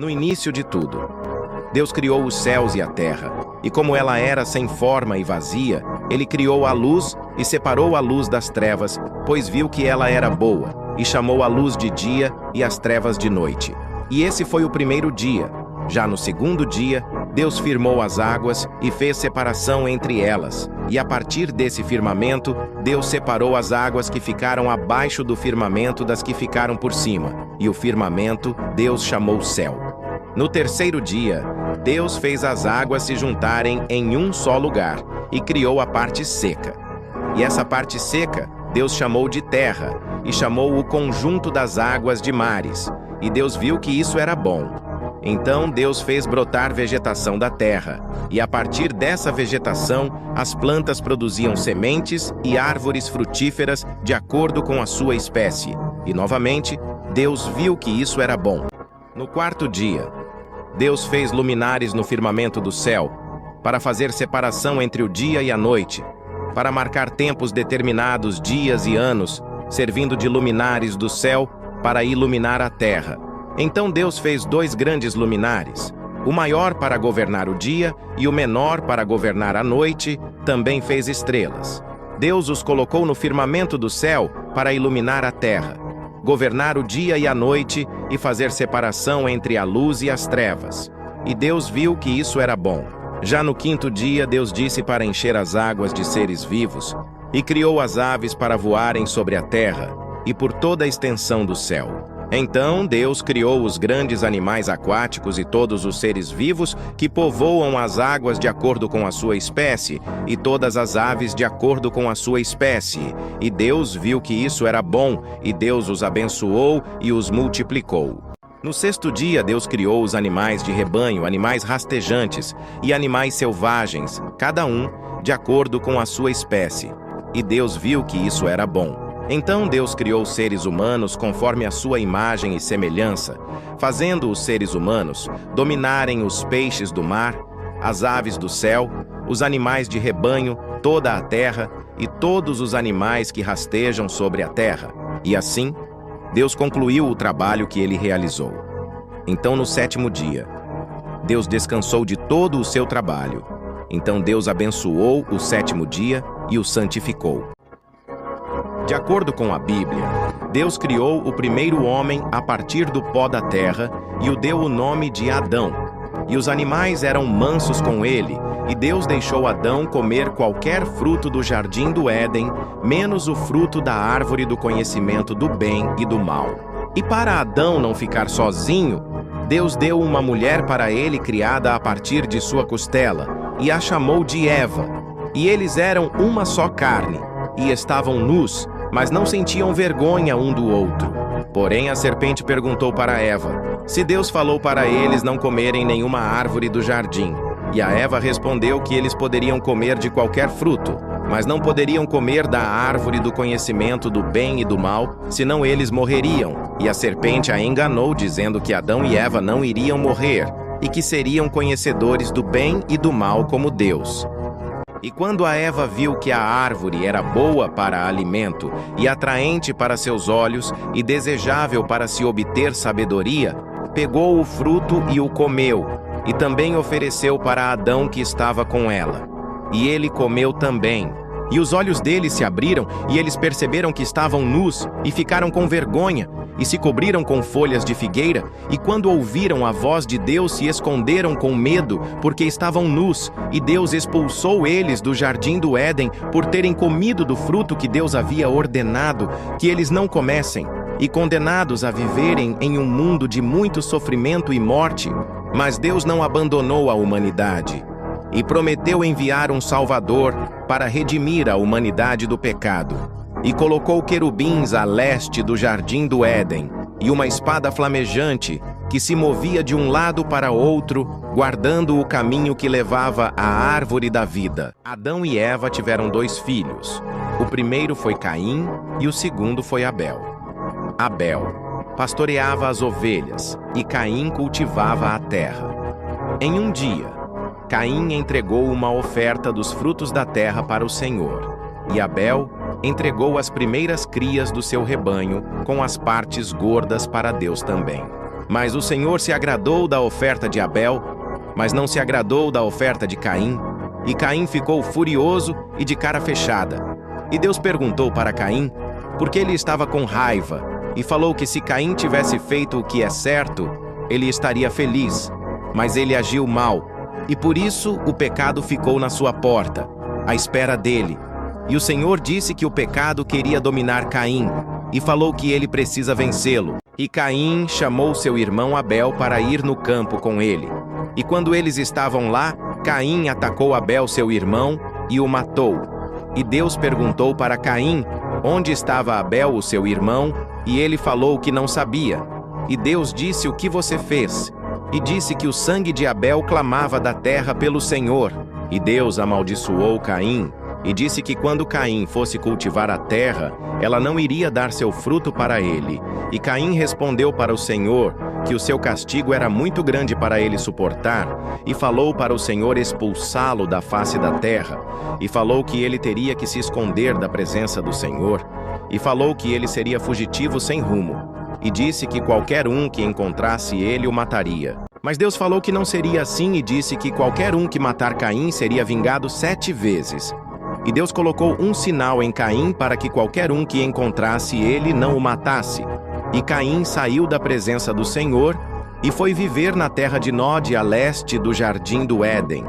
No início de tudo, Deus criou os céus e a terra, e como ela era sem forma e vazia, Ele criou a luz e separou a luz das trevas, pois viu que ela era boa, e chamou a luz de dia e as trevas de noite. E esse foi o primeiro dia. Já no segundo dia, Deus firmou as águas e fez separação entre elas. E a partir desse firmamento, Deus separou as águas que ficaram abaixo do firmamento das que ficaram por cima. E o firmamento, Deus chamou céu. No terceiro dia, Deus fez as águas se juntarem em um só lugar e criou a parte seca. E essa parte seca, Deus chamou de terra e chamou o conjunto das águas de mares. E Deus viu que isso era bom. Então Deus fez brotar vegetação da terra, e a partir dessa vegetação, as plantas produziam sementes e árvores frutíferas de acordo com a sua espécie. E novamente, Deus viu que isso era bom. No quarto dia, Deus fez luminares no firmamento do céu, para fazer separação entre o dia e a noite, para marcar tempos determinados, dias e anos, servindo de luminares do céu para iluminar a terra. Então Deus fez 2 grandes luminares, o maior para governar o dia e o menor para governar a noite. Também fez estrelas. Deus os colocou no firmamento do céu para iluminar a terra, governar o dia e a noite e fazer separação entre a luz e as trevas. E Deus viu que isso era bom. Já no quinto dia, Deus disse para encher as águas de seres vivos e criou as aves para voarem sobre a terra e por toda a extensão do céu. Então Deus criou os grandes animais aquáticos e todos os seres vivos que povoam as águas de acordo com a sua espécie, e todas as aves de acordo com a sua espécie. E Deus viu que isso era bom, e Deus os abençoou e os multiplicou. No sexto dia, Deus criou os animais de rebanho, animais rastejantes e animais selvagens, cada um de acordo com a sua espécie. E Deus viu que isso era bom. Então Deus criou seres humanos conforme a sua imagem e semelhança, fazendo os seres humanos dominarem os peixes do mar, as aves do céu, os animais de rebanho, toda a terra e todos os animais que rastejam sobre a terra. E assim, Deus concluiu o trabalho que ele realizou. Então, no sétimo dia, Deus descansou de todo o seu trabalho. Então Deus abençoou o sétimo dia e o santificou. De acordo com a Bíblia, Deus criou o primeiro homem a partir do pó da terra e o deu o nome de Adão. E os animais eram mansos com ele, e Deus deixou Adão comer qualquer fruto do jardim do Éden, menos o fruto da árvore do conhecimento do bem e do mal. E para Adão não ficar sozinho, Deus deu uma mulher para ele criada a partir de sua costela, e a chamou de Eva. E eles eram uma só carne, e estavam nus, mas não sentiam vergonha um do outro. Porém, a serpente perguntou para Eva se Deus falou para eles não comerem nenhuma árvore do jardim. E a Eva respondeu que eles poderiam comer de qualquer fruto, mas não poderiam comer da árvore do conhecimento do bem e do mal, senão eles morreriam. E a serpente a enganou, dizendo que Adão e Eva não iriam morrer, e que seriam conhecedores do bem e do mal como Deus. E quando a Eva viu que a árvore era boa para alimento e atraente para seus olhos e desejável para se obter sabedoria, pegou o fruto e o comeu, e também ofereceu para Adão que estava com ela. E ele comeu também. E os olhos deles se abriram, e eles perceberam que estavam nus, e ficaram com vergonha, e se cobriram com folhas de figueira, e quando ouviram a voz de Deus se esconderam com medo, porque estavam nus, e Deus expulsou eles do jardim do Éden por terem comido do fruto que Deus havia ordenado que eles não comessem, e condenados a viverem em um mundo de muito sofrimento e morte. Mas Deus não abandonou a humanidade, e prometeu enviar um Salvador para redimir a humanidade do pecado. E colocou querubins a leste do jardim do Éden, e uma espada flamejante que se movia de um lado para outro, guardando o caminho que levava à árvore da vida. Adão e Eva tiveram 2 filhos. O primeiro foi Caim e o segundo foi Abel. Abel pastoreava as ovelhas e Caim cultivava a terra. Em um dia, Caim entregou uma oferta dos frutos da terra para o Senhor, e Abel entregou as primeiras crias do seu rebanho, com as partes gordas para Deus também. Mas o Senhor se agradou da oferta de Abel, mas não se agradou da oferta de Caim. E Caim ficou furioso e de cara fechada. E Deus perguntou para Caim, porque ele estava com raiva, e falou que se Caim tivesse feito o que é certo, ele estaria feliz. Mas ele agiu mal, e por isso o pecado ficou na sua porta, à espera dele. E o Senhor disse que o pecado queria dominar Caim, e falou que ele precisa vencê-lo. E Caim chamou seu irmão Abel para ir no campo com ele. E quando eles estavam lá, Caim atacou Abel, seu irmão, e o matou. E Deus perguntou para Caim onde estava Abel, o seu irmão, e ele falou que não sabia. E Deus disse: o que você fez? E disse que o sangue de Abel clamava da terra pelo Senhor. E Deus amaldiçoou Caim, e disse que quando Caim fosse cultivar a terra, ela não iria dar seu fruto para ele. E Caim respondeu para o Senhor que o seu castigo era muito grande para ele suportar, e falou para o Senhor expulsá-lo da face da terra, e falou que ele teria que se esconder da presença do Senhor, e falou que ele seria fugitivo sem rumo, e disse que qualquer um que encontrasse ele o mataria. Mas Deus falou que não seria assim, e disse que qualquer um que matar Caim seria vingado 7 vezes. E Deus colocou um sinal em Caim para que qualquer um que encontrasse ele não o matasse. E Caim saiu da presença do Senhor e foi viver na terra de Nod, a leste do jardim do Éden.